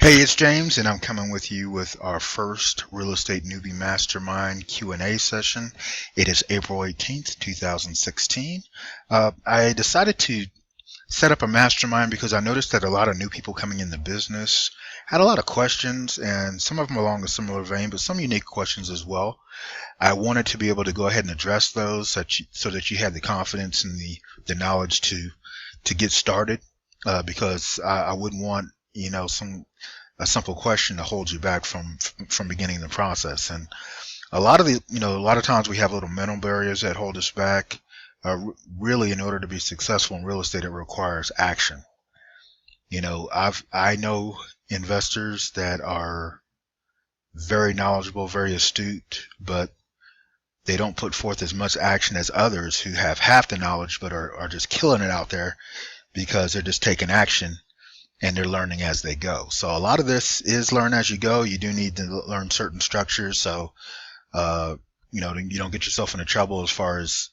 Hey, it's James, and I'm coming with you with our first Real Estate Newbie Mastermind Q&A session. It is April 18th, 2016. I decided to set up a mastermind because I noticed that a lot of new people coming in the business had a lot of questions, and some of them along a similar vein, but some unique questions as well. I wanted to be able to go ahead and address those so that you had the confidence and the knowledge to get started, because I wouldn't want a simple question to hold you back from beginning the process. And a lot of times we have little mental barriers that hold us back. Really, in order to be successful in real estate, it requires action. I know investors that are very knowledgeable, very astute, but they don't put forth as much action as others who have half the knowledge but are just killing it out there because they're just taking action and they're learning as they go. So a lot of this is learn as you go. You do need to learn certain structures, so you don't get yourself into trouble as far as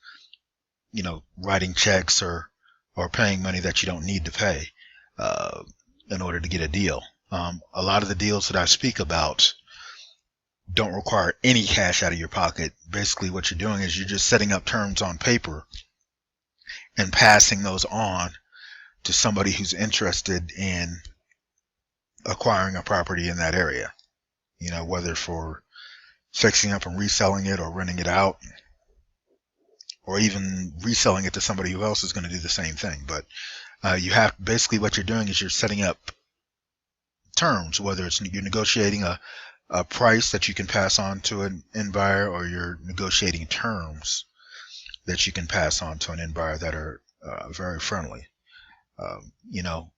writing checks or paying money that you don't need to pay uh, in order to get a deal. A lot of the deals that I speak about don't require any cash out of your pocket. Basically, what you're doing is you're just setting up terms on paper and passing those on to somebody who's interested in acquiring a property in that area, whether for fixing up and reselling it or renting it out or even reselling it to somebody who else is going to do the same thing. But you have basically what you're doing is you're setting up terms, whether it's you're negotiating a price that you can pass on to an end buyer, or you're negotiating terms that you can pass on to an end buyer that are very friendly. Um, you know,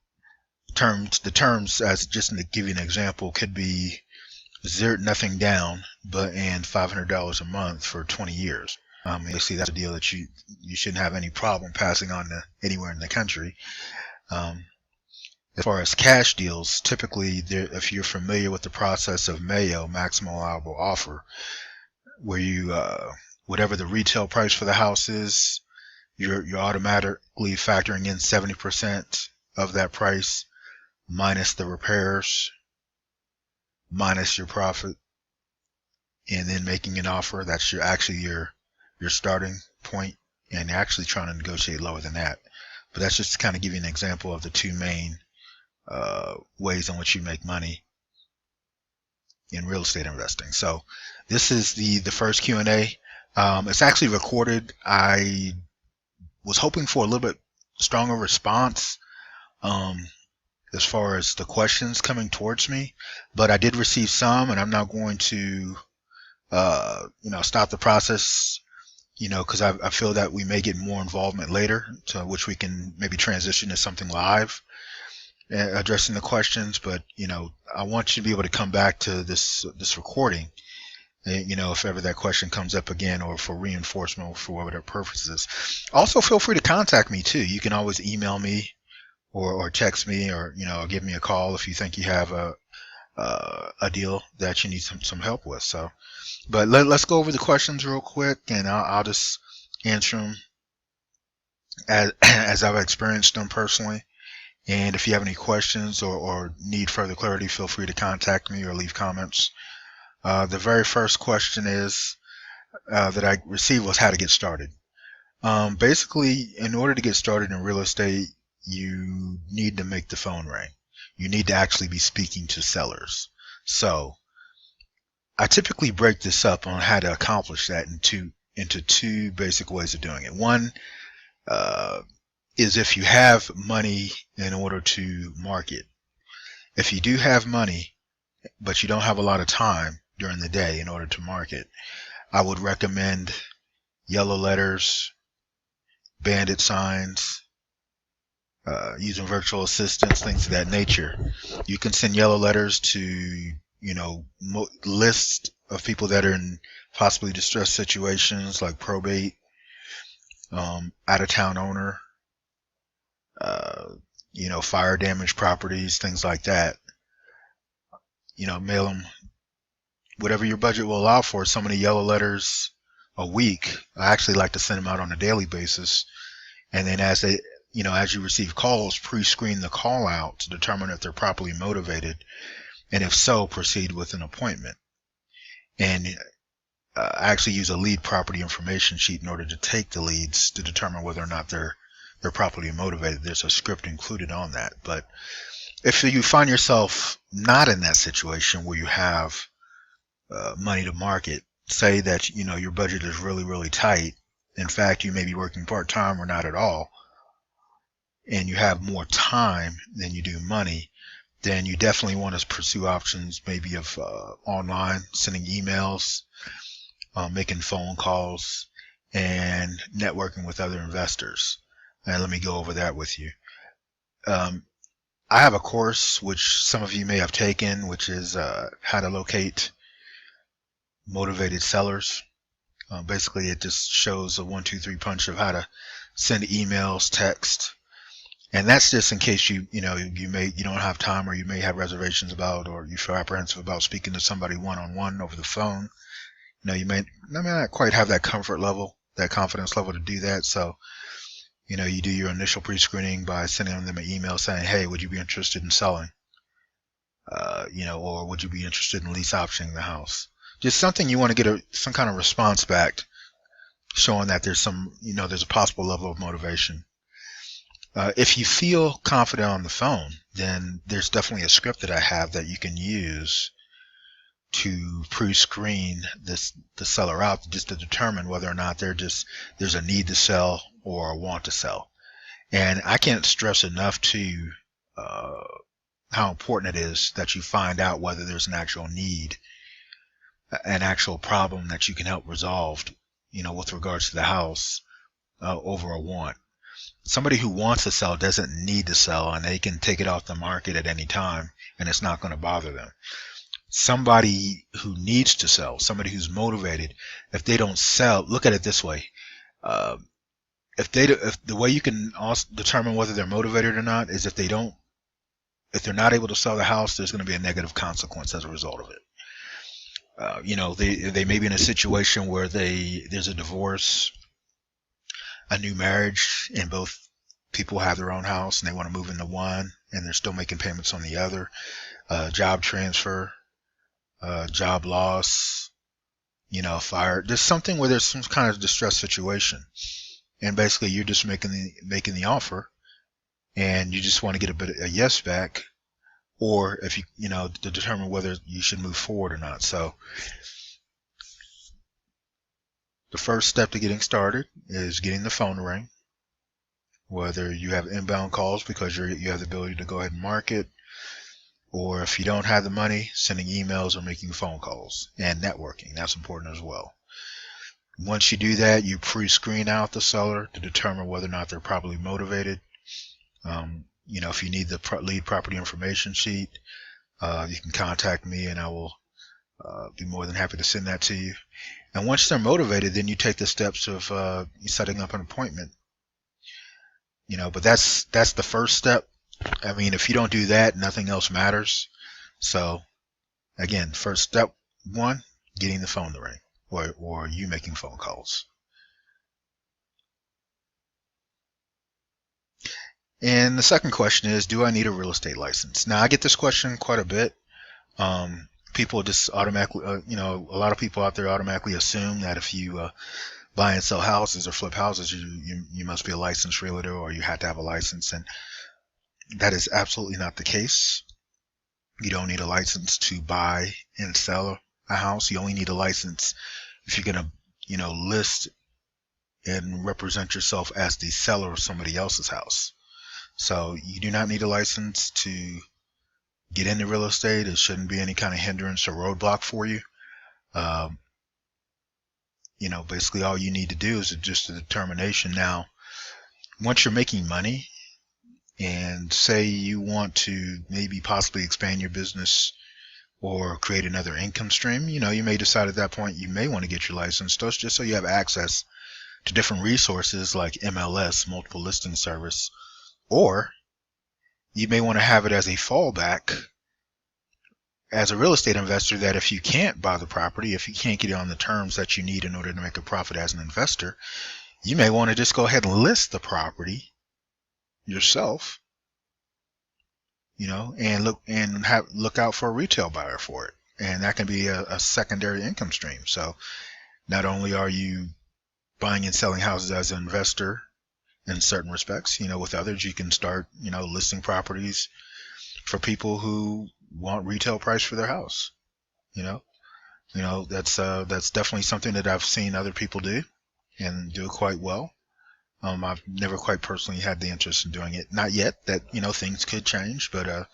the terms, as just to give you an example, could be nothing down, and $500 a month for 20 years. You see, that's a deal that you shouldn't have any problem passing on to anywhere in the country. Um, as far as cash deals, typically, if you're familiar with the process of MAO, maximum allowable offer, where you whatever the retail price for the house is, you're automatically factoring in 70% of that price minus the repairs, minus your profit, and then making an offer. That's your starting point, and you're actually trying to negotiate lower than that. But that's just to kind of give you an example of the two main ways in which you make money in real estate investing. So this is the first Q&A. It's actually recorded. I was hoping for a little bit stronger response as far as the questions coming towards me, but I did receive some, and I'm not going to stop the process, because I feel that we may get more involvement later, to which we can maybe transition to something live, addressing the questions. But I want you to be able to come back to this recording, if ever that question comes up again, or for reinforcement, or for whatever purposes. Also, feel free to contact me too. You can always email me or text me, or give me a call if you think you have a deal that you need some help with. So, but let's go over the questions real quick, and I'll just answer them as I've experienced them personally. And if you have any questions or need further clarity, feel free to contact me or leave comments. The very first question that I received was how to get started. Basically, in order to get started in real estate, you need to make the phone ring. You need to actually be speaking to sellers. So I typically break this up on how to accomplish that into two basic ways of doing it. One is if you have money in order to market. If you do have money, but you don't have a lot of time during the day in order to market, I would recommend yellow letters, bandit signs, using virtual assistants, things of that nature. You can send yellow letters to lists of people that are in possibly distressed situations, like probate, out of town owner, fire damaged properties, things like that. Mail them whatever your budget will allow for. So many yellow letters a week. I actually like to send them out on a daily basis, and then as as you receive calls, pre-screen the call out to determine if they're properly motivated, and if so, proceed with an appointment. And I actually use a lead property information sheet in order to take the leads to determine whether or not they're properly motivated. There's a script included on that. But if you find yourself not in that situation where you have money to market, say that your budget is really, really tight. In fact, you may be working part-time or not at all, and you have more time than you do money, then you definitely want to pursue options maybe of online, sending emails, making phone calls, and networking with other investors. And let me go over that with you. I have a course which some of you may have taken, which is how to locate motivated sellers. Basically, it just shows a 1, 2, 3 punch of how to send emails, text, and that's just in case you don't have time, or you may have reservations about, or you feel apprehensive about speaking to somebody one-on-one over the phone. You may not quite have that comfort level, that confidence level to do that. So, you do your initial pre-screening by sending them an email saying, hey, would you be interested in selling? Or would you be interested in lease optioning the house? Just something you want to get some kind of response back, showing that there's there's a possible level of motivation. If you feel confident on the phone, then there's definitely a script that I have that you can use to pre-screen the seller out, just to determine whether or not there's a need to sell or a want to sell. And I can't stress enough to you how important it is that you find out whether there's an actual need, an actual problem that you can help resolve, with regards to the house, over a want. Somebody who wants to sell doesn't need to sell, and they can take it off the market at any time, and it's not going to bother them. Somebody who needs to sell, somebody who's motivated, if they don't sell, look at it this way. If the way you can also determine whether they're motivated or not is if they're not able to sell the house, there's going to be a negative consequence as a result of it. They may be in a situation where there's a divorce, a new marriage, and both people have their own house and they want to move into one, and they're still making payments on the other. Job transfer, job loss, fire. There's something where there's some kind of distress situation, and basically you're just making the offer, and you just want to get a yes back, or if to determine whether you should move forward or not. So the first step to getting started is getting the phone to ring, whether you have inbound calls because you have the ability to go ahead and market, or if you don't have the money, sending emails or making phone calls, and networking. That's important as well. Once you do that, you pre-screen out the seller to determine whether or not they're properly motivated. If you need the lead property information sheet, you can contact me and I will be more than happy to send that to you. And once they're motivated, then you take the steps of setting up an appointment. But that's the first step. I mean, if you don't do that, nothing else matters. So, again, first step 1, getting the phone to ring, or you making phone calls. And the second question is, do I need a real estate license? Now, I get this question quite a bit. People just automatically, a lot of people out there automatically assume that if you buy and sell houses or flip houses, you must be a licensed realtor, or you have to have a license. And that is absolutely not the case. You don't need a license to buy and sell a house. You only need a license if you're going to, list and represent yourself as the seller of somebody else's house. So you do not need a license to get into real estate. It shouldn't be any kind of hindrance or roadblock for you. Basically all you need to do is just a determination. Now, once you're making money, and say you want to maybe possibly expand your business or create another income stream, you may decide at that point you may want to get your license, just so you have access to different resources like MLS, multiple listing service, or you may want to have it as a fallback as a real estate investor, that if you can't buy the property, if you can't get it on the terms that you need in order to make a profit as an investor, you may want to just go ahead and list the property yourself, and look out for a retail buyer for it. And that can be a secondary income stream. So not only are you buying and selling houses as an investor in certain respects, with others, you can start, listing properties for people who want retail price for their house. That's definitely something that I've seen other people do and do quite well. I've never quite personally had the interest in doing it. Not yet. That, things could change, but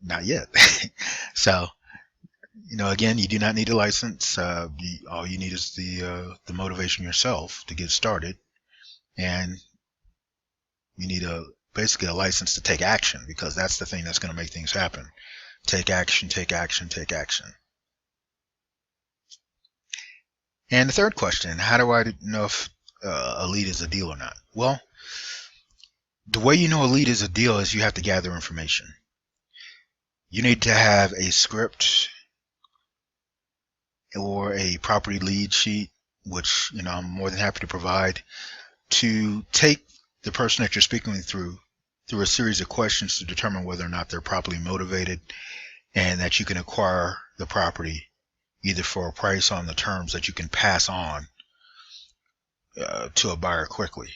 not yet. So, again, you do not need a license. All you need is the motivation yourself to get started, and you need basically a license to take action, because that's the thing that's going to make things happen. Take action, take action, take action. And the third question: how do I know if a lead is a deal or not? Well, the way you know a lead is a deal is you have to gather information. You need to have a script or a property lead sheet, which I'm more than happy to provide, to take the person that you're speaking through a series of questions to determine whether or not they're properly motivated and that you can acquire the property either for a price on the terms that you can pass on to a buyer quickly.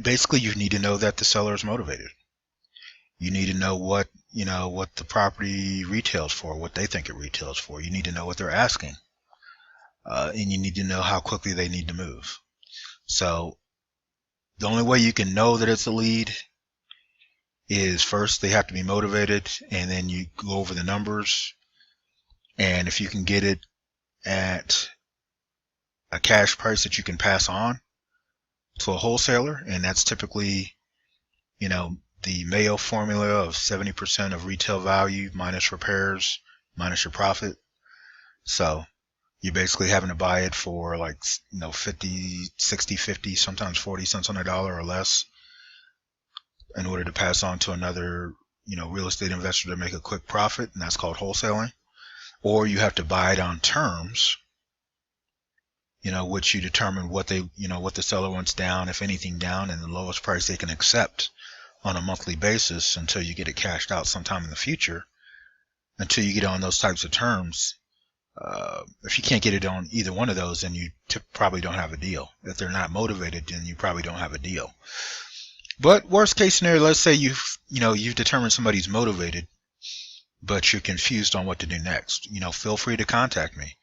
Basically, you need to know that the seller is motivated. You need to know what the property retails for, what they think it retails for. You need to know what they're asking, and you need to know how quickly they need to move. So the only way you can know that it's a lead is, first, they have to be motivated, and then you go over the numbers. And if you can get it at a cash price that you can pass on to a wholesaler, and that's typically, the Mayo formula of 70% of retail value minus repairs minus your profit. So you're basically having to buy it for 50, 60, 50, sometimes 40 cents on the dollar or less in order to pass on to another, real estate investor to make a quick profit, and that's called wholesaling. Or you have to buy it on terms, which you determine what the seller wants down, if anything down, and the lowest price they can accept on a monthly basis until you get it cashed out sometime in the future. Until you get on those types of terms, if you can't get it on either one of those, then you probably don't have a deal. If they're not motivated, then you probably don't have a deal. But worst case scenario, let's say you've determined somebody's motivated, but you're confused on what to do next. Feel free to contact me.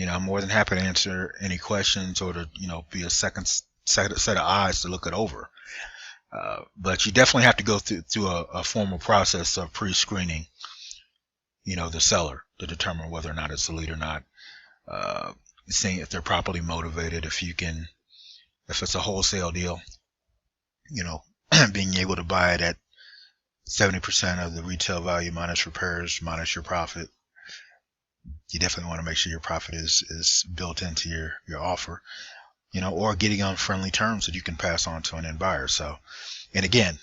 I'm more than happy to answer any questions or to, be a second set of eyes to look it over. But you definitely have to go through a formal process of pre-screening, the seller to determine whether or not it's a lead or not. Seeing if they're properly motivated, if it's a wholesale deal, being able to buy it at 70% of the retail value minus repairs minus your profit. You definitely want to make sure your profit is built into your offer, or getting on friendly terms that you can pass on to an end buyer. So, and again,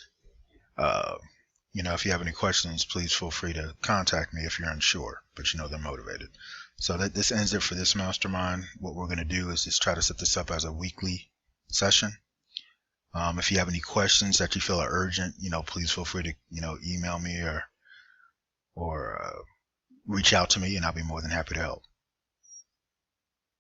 if you have any questions, please feel free to contact me if you're unsure, but they're motivated. So this ends it for this mastermind. What we're going to do is just try to set this up as a weekly session. If you have any questions that you feel are urgent, please feel free to, email me or reach out to me, and I'll be more than happy to help.